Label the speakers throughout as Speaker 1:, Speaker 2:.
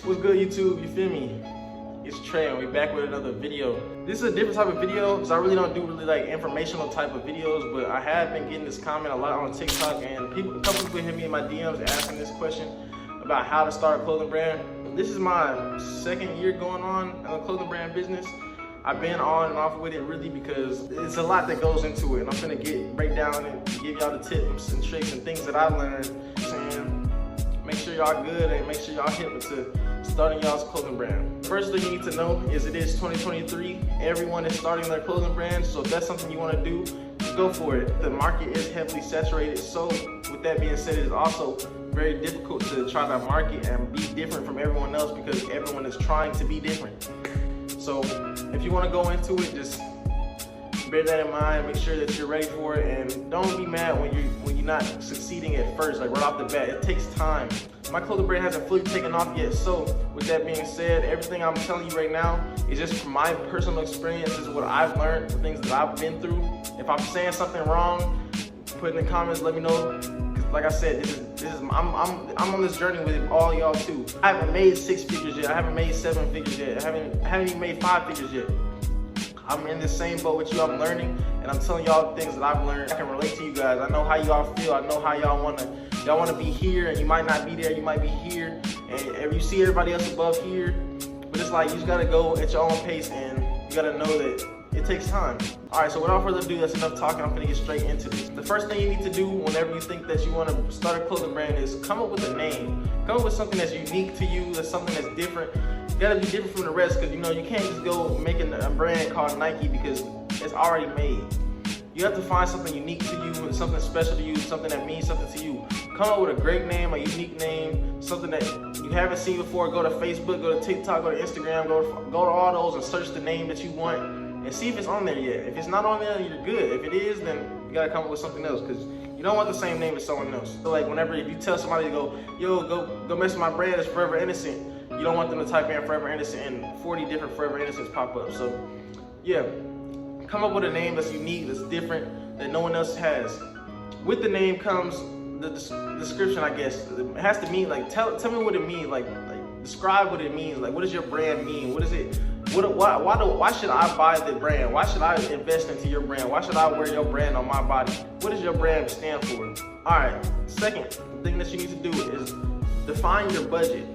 Speaker 1: What's good, YouTube? You feel me? It's Trey and we back with another video. This is a different type of video because I really don't do like informational type of videos, but I have been getting this comment a lot on TikTok, and a couple people hit me in my DMs asking this question about how to start a clothing brand. This is my second year going on in a clothing brand business. I've been on and off with it really because it's a lot that goes into it, and I'm gonna break down and give y'all the tips and tricks and things that I learned. And make sure y'all good and make sure y'all hip to starting y'all's clothing brand. First thing you need to know is it is 2023. Everyone is starting their clothing brand, so if that's something you want to do, go for it. The market is heavily saturated, so with that being said, it's also very difficult to try to market and be different from everyone else because everyone is trying to be different. So if you want to go into it, just bear that in mind, make sure that you're ready for it, and don't be mad when you're not succeeding at first, like right off the bat. It takes time. My clothing brand hasn't fully taken off yet, so with that being said, everything I'm telling you right now is just from my personal experience. This is what I've learned, the things that I've been through. If I'm saying something wrong, put in the comments, let me know. Like I said, I'm on this journey with all y'all too. I haven't made 6 figures yet. I haven't made 7 figures yet. I haven't even made 5 figures yet. I'm in the same boat with you. I'm learning, and I'm telling y'all things that I've learned. I can relate to you guys. I know how y'all feel. I know how y'all wanna be here, and you might not be there. You might be here, and you see everybody else above here. But it's like you just gotta go at your own pace, and you gotta know that it takes time. All right, so without further ado, that's enough talking. I'm gonna get straight into this. The first thing you need to do whenever you think that you want to start a clothing brand is come up with a name. Come up with something that's unique to you, that's something that's different. You gotta be different from the rest, because you can't just go making a brand called Nike because it's already made. You have to find something unique to you, something special to you, something that means something to you. Come up with a great name, a unique name, something that you haven't seen before. Go to Facebook, go to TikTok, go to Instagram, go to all those and search the name that you want and see if it's on there yet. If it's not on there, you're good. If it is, then you gotta come up with something else, because you don't want the same name as someone else. So like if you tell somebody to go, go mess with my brand, it's Forever Innocent, you don't want them to type in Forever Innocent and 40 different Forever Innocents pop up. So yeah, come up with a name that's unique, that's different, that no one else has. With the name comes the description, I guess. It has to mean, like, tell me what it means, like describe what it means. Like, what does your brand mean? What is it? Why should I buy the brand? Why should I invest into your brand? Why should I wear your brand on my body? What does your brand stand for? All right, second thing that you need to do is define your budget.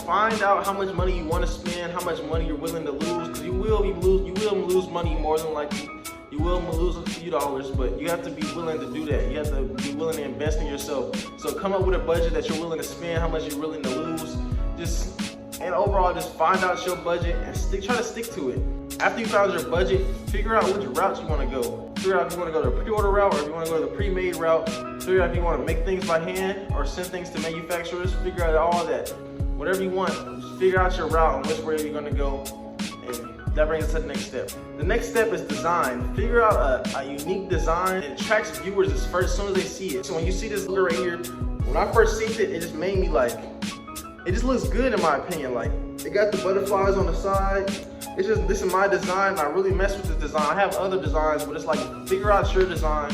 Speaker 1: Find out how much money you want to spend, how much money you're willing to lose, because you will lose money more than likely. You will lose a few dollars, but you have to be willing to do that. You have to be willing to invest in yourself. So come up with a budget that you're willing to spend, how much you're willing to lose. And overall, just find out your budget and try to stick to it. After you found your budget, figure out which route you want to go. Figure out if you want to go the pre-order route or if you want to go the pre-made route. Figure out if you want to make things by hand or send things to manufacturers. Figure out all that. Whatever you want, just figure out your route and which way you're going to go. And that brings us to the next step. The next step is design. Figure out a unique design that attracts viewers as soon as they see it. So when you see this logo right here, when I first seen it, it just made me like, it just looks good in my opinion. Like, it got the butterflies on the side. It's just, this is my design. I really mess with this design. I have other designs, but it's like, figure out your design.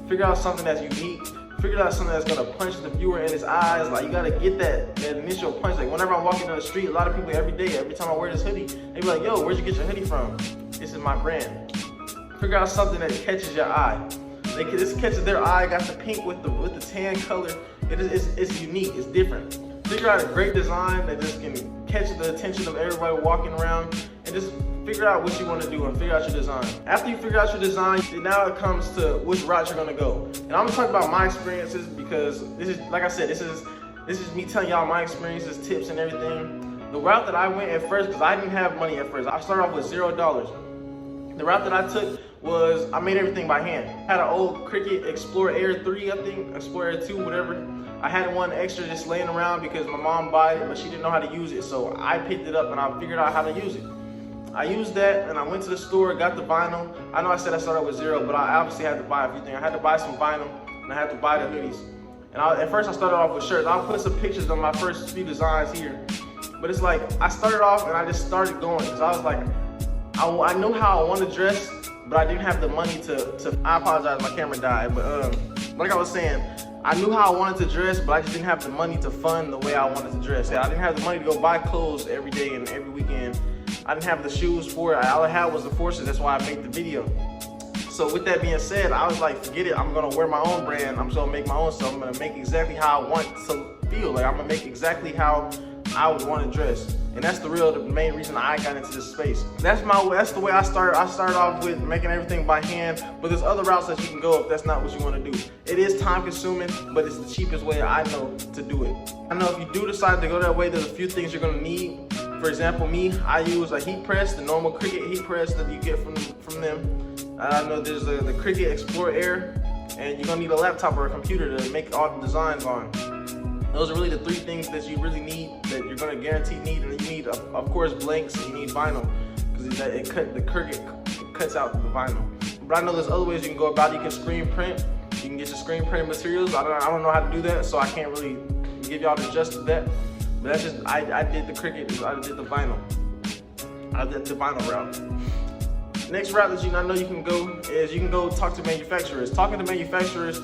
Speaker 1: Figure out something that's unique. Figure out something that's gonna punch the viewer in his eyes. Like, you gotta get that initial punch. Like, whenever I'm walking down the street, a lot of people every time I wear this hoodie, they be like, yo, where'd you get your hoodie from? This is my brand. Figure out something that catches your eye. This catches their eye, got the pink with the tan color. It's unique, it's different. Figure out a great design that just can catch the attention of everybody walking around, and just figure out what you want to do and figure out your design. After you figure out your design, now it comes to which route you're gonna go. And I'm gonna talk about my experiences because this is, like I said, this is me telling y'all my experiences, tips, and everything. The route that I went at first, because I didn't have money at first, I started off with $0. The route that I took was I made everything by hand. I had an old Cricut Explorer Air 3, I think, Explorer Air 2, whatever. I had one extra just laying around because my mom bought it, but she didn't know how to use it. So I picked it up and I figured out how to use it. I used that and I went to the store, got the vinyl. I know I said I started with $0, but I obviously had to buy everything. I had to buy some vinyl and I had to buy the hoodies. And at first I started off with shirts. I'll put some pictures on my first few designs here. But it's like, I started off and I just started going because I was like, I know how I want to dress, but I didn't have the money to I apologize, my camera died. But like I was saying, I knew how I wanted to dress, but I just didn't have the money to fund the way I wanted to dress. I didn't have the money to go buy clothes every day and every weekend. I didn't have the shoes for it. All I had was the forces. That's why I made the video. So with that being said, I was like, forget it. I'm gonna wear my own brand. I'm just gonna make my own stuff. I'm gonna make exactly how I want to feel. Like I'm gonna make exactly how I would want to dress. And that's the main reason I got into this space. That's the way I started. I started off with making everything by hand, but there's other routes that you can go if that's not what you want to do. It is time consuming, but it's the cheapest way I know to do it. I know if you do decide to go that way, there's a few things you're gonna need. For example, me, I use a heat press, the normal Cricut heat press that you get from them. I know there's the Cricut Explore Air, and you're gonna need a laptop or a computer to make all the designs on. Those are really the 3 things that you really need, that you're gonna guarantee need. And you need, of course, blanks, and you need vinyl, because the Cricut cuts out the vinyl. But I know there's other ways you can go about it. You can screen print. You can get your screen print materials. I don't know how to do that, so I can't really give y'all the gist of that. But that's just, I did the Cricut, I did the vinyl. I did the vinyl route. Next route that I know you can go is you can go talk to manufacturers. Talking to manufacturers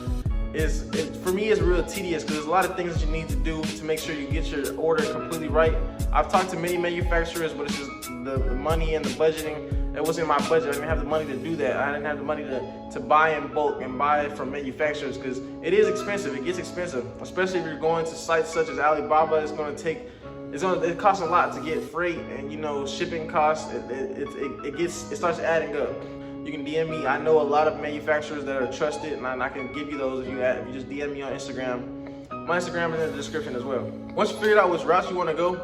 Speaker 1: for me is real tedious, because there's a lot of things that you need to do to make sure you get your order completely right. I've talked to many manufacturers, but it's just the money and the budgeting. It wasn't in my budget. I didn't have the money to do that. I didn't have the money to buy in bulk and buy it from manufacturers, because it is expensive. It gets expensive, especially if you're going to sites such as Alibaba. It costs a lot to get freight and shipping costs. It starts adding up. You can DM me. I know a lot of manufacturers that are trusted, and I can give you those if you just DM me on Instagram. My Instagram is in the description as well. Once you figure out which route you want to go,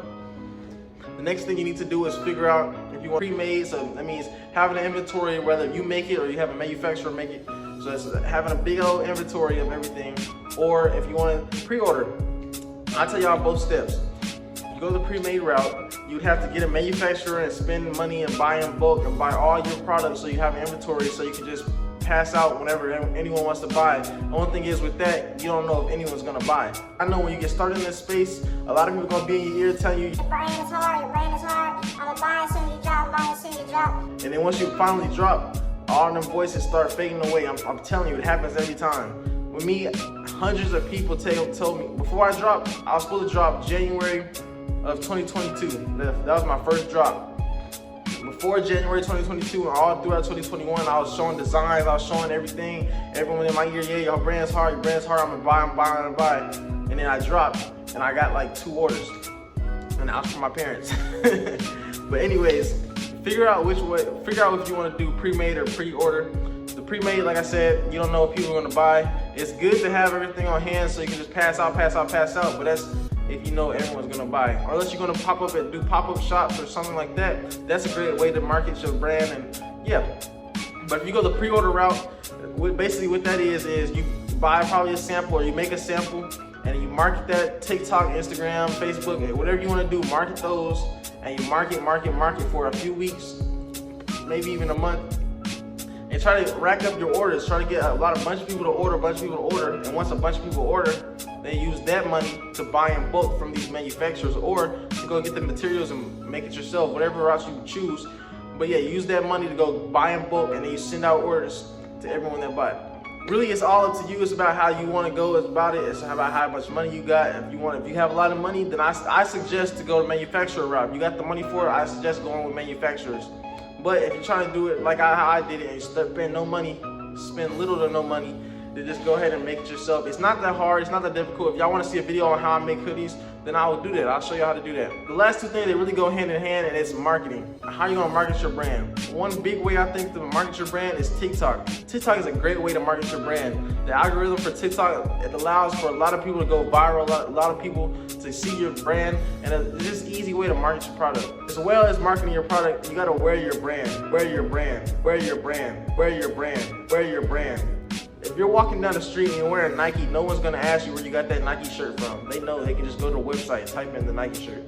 Speaker 1: the next thing you need to do is figure out if you want pre-made. So that means having an inventory, whether you make it or you have a manufacturer make it. So that's having a big old inventory of everything. Or if you want to pre-order, I'll tell y'all both steps. Go the pre-made route, you'd have to get a manufacturer and spend money and buy in bulk and buy all your products so you have an inventory so you can just pass out whenever anyone wants to buy. The only thing is with that, you don't know if anyone's gonna buy. I know when you get started in this space, a lot of people are gonna be in your ear telling you, your brand is hard, I'm gonna buy as soon as you drop, buy as soon as you drop. And then once you finally drop, all them voices start fading away. I'm telling you, it happens every time. With me, hundreds of people told me, before I dropped, I was supposed to drop January of 2022. That was my first drop. Before January 2022 and all throughout 2021, I was showing designs, I was showing everything. Everyone in my ear, yeah, your brand's hard, I'm gonna buy. And then I dropped, and I got like 2 orders. And that was from my parents. But anyways, figure out if you wanna do pre-made or pre-order. The pre-made, like I said, you don't know if people are gonna buy. It's good to have everything on hand so you can just pass out, but that's if you know everyone's gonna buy. Or unless you're gonna do pop-up shops or something like that, that's a great way to market your brand. And yeah, but if you go the pre-order route, basically what that is you buy probably a sample, or you make a sample and you market that TikTok, Instagram, Facebook, whatever you wanna do, market those, and you market for a few weeks, maybe even a month. And try to rack up your orders. Try to get a bunch of people to order, and once a bunch of people order, then use that money to buy in bulk from these manufacturers, or to go get the materials and make it yourself, whatever route you choose. But yeah, use that money to go buy in bulk, and then you send out orders to everyone that buy. Really, it's all up to you. It's about how you want to go. It's about how much money you got. If you have a lot of money, then I suggest to go to manufacturer route. If you got the money for it, I suggest going with manufacturers. But if you're trying to do it like how I did it, and you spend little to no money, then just go ahead and make it yourself. It's not that hard, it's not that difficult. If y'all want to see a video on how I make hoodies, then I will do that. I'll show you how to do that. The last 2 things, they really go hand in hand, and it's marketing. How you gonna market your brand? One big way I think to market your brand is TikTok. TikTok is a great way to market your brand. The algorithm for TikTok, it allows for a lot of people to go viral, a lot of people to see your brand, and it's just an easy way to market your product. As well as marketing your product, you gotta wear your brand, wear your brand, wear your brand, wear your brand, wear your brand. If you're walking down the street and you're wearing Nike, no one's gonna ask you where you got that Nike shirt from. They know, they can just go to the website, type in the Nike shirt.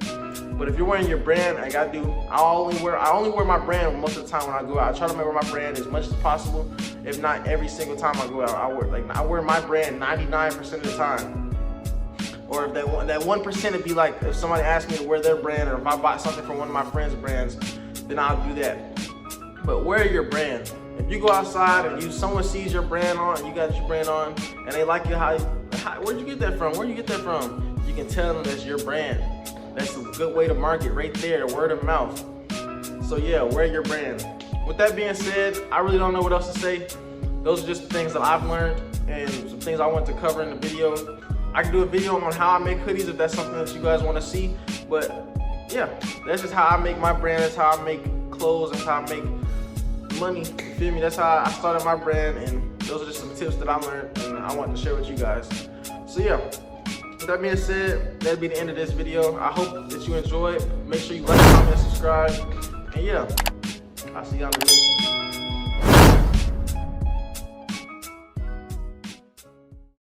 Speaker 1: But if you're wearing your brand, like I do, I only wear my brand most of the time when I go out. I try to wear my brand as much as possible, if not every single time I go out. I wear my brand 99% of the time. Or if that 1% would be like, if somebody asks me to wear their brand, or if I bought something from one of my friends' brands, then I'll do that. But wear your brand. If you go outside and someone sees your brand on, and you got your brand on, and they like how where'd you get that from? Where'd you get that from? You can tell them that's your brand. That's a good way to market right there, word of mouth. So yeah, wear your brand. With that being said, I really don't know what else to say. Those are just the things that I've learned and some things I want to cover in the video. I can do a video on how I make hoodies if that's something that you guys want to see. But yeah, that's just how I make my brand. That's how I make clothes. That's how I make money. You feel me? That's how I started my brand, and those are just some tips that I learned and I want to share with you guys. So yeah, with that being said, that'll be the end of this video. I hope that you enjoyed. Make sure you like, comment, and subscribe. And yeah, I'll see y'all in the next one.